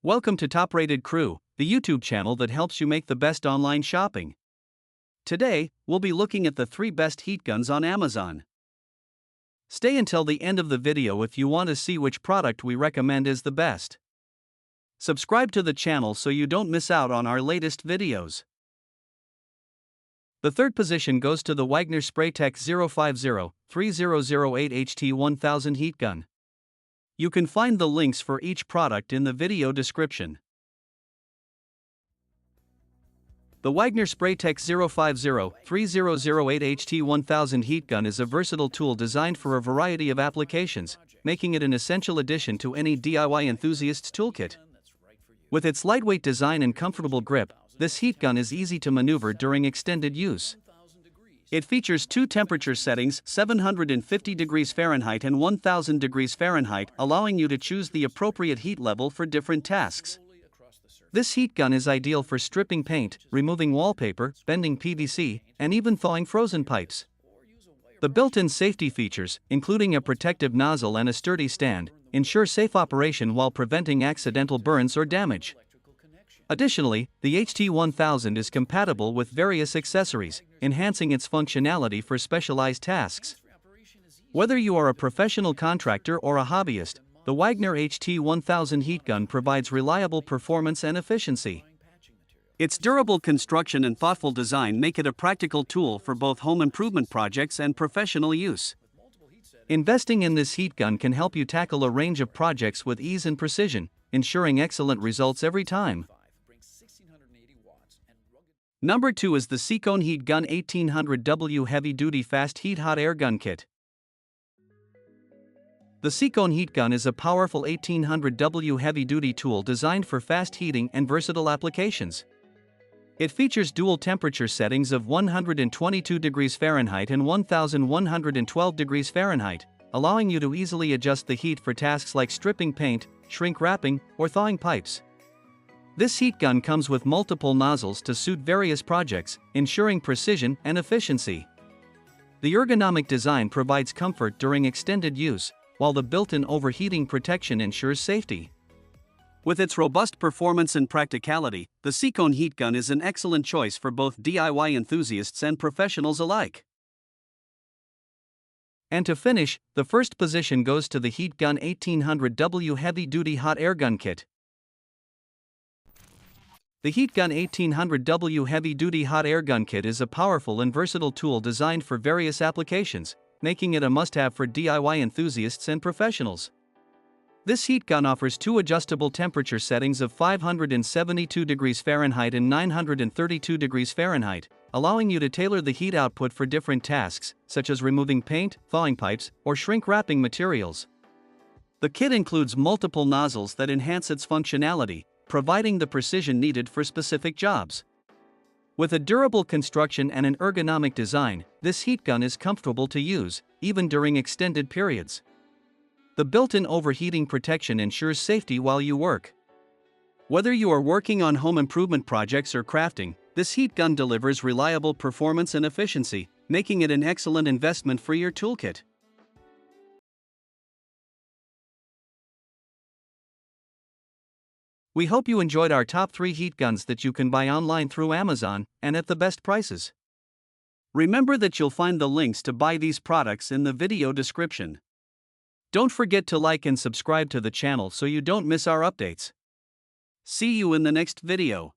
Welcome to Top Rated Crew, the YouTube channel that helps you make the best online shopping. Today, we'll be looking at the 3 best heat guns on Amazon. Stay until the end of the video if you want to see which product we recommend is the best. Subscribe to the channel so you don't miss out on our latest videos. The third position goes to the Wagner Spraytech 050-3008 HT1000 heat gun. You can find the links for each product in the video description. The Wagner Spraytech 050-3008 HT1000 heat gun is a versatile tool designed for a variety of applications, making it an essential addition to any DIY enthusiast's toolkit. With its lightweight design and comfortable grip, this heat gun is easy to maneuver during extended use. It features 2 temperature settings, 750 degrees Fahrenheit and 1000 degrees Fahrenheit, allowing you to choose the appropriate heat level for different tasks. This heat gun is ideal for stripping paint, removing wallpaper, bending PVC, and even thawing frozen pipes. The built-in safety features, including a protective nozzle and a sturdy stand, ensure safe operation while preventing accidental burns or damage. Additionally, the HT1000 is compatible with various accessories, enhancing its functionality for specialized tasks. Whether you are a professional contractor or a hobbyist, the Wagner HT1000 heat gun provides reliable performance and efficiency. Its durable construction and thoughtful design make it a practical tool for both home improvement projects and professional use. Investing in this heat gun can help you tackle a range of projects with ease and precision, ensuring excellent results every time. Number 2 is the Seacone Heat Gun 1800W Heavy Duty Fast Heat Hot Air Gun Kit. The Seacone Heat Gun is a powerful 1800W heavy-duty tool designed for fast heating and versatile applications. It features dual temperature settings of 122 degrees Fahrenheit and 1112 degrees Fahrenheit, allowing you to easily adjust the heat for tasks like stripping paint, shrink wrapping, or thawing pipes. This heat gun comes with multiple nozzles to suit various projects, ensuring precision and efficiency. The ergonomic design provides comfort during extended use, while the built-in overheating protection ensures safety. With its robust performance and practicality, the Seacone heat gun is an excellent choice for both DIY enthusiasts and professionals alike. And to finish, the first position goes to the Heat Gun 1800W Heavy Duty Hot Air Gun Kit. The Heat Gun 1800W Heavy Duty Hot Air Gun Kit is a powerful and versatile tool designed for various applications, making it a must-have for DIY enthusiasts and professionals. This heat gun offers 2 adjustable temperature settings of 572 degrees Fahrenheit and 932 degrees Fahrenheit, allowing you to tailor the heat output for different tasks, such as removing paint, thawing pipes, or shrink wrapping materials. The kit includes multiple nozzles that enhance its functionality, providing the precision needed for specific jobs. With a durable construction and an ergonomic design, this heat gun is comfortable to use, even during extended periods. The built-in overheating protection ensures safety while you work. Whether you are working on home improvement projects or crafting, this heat gun delivers reliable performance and efficiency, making it an excellent investment for your toolkit. We hope you enjoyed our top 3 heat guns that you can buy online through Amazon and at the best prices. Remember that you'll find the links to buy these products in the video description. Don't forget to like and subscribe to the channel so you don't miss our updates. See you in the next video.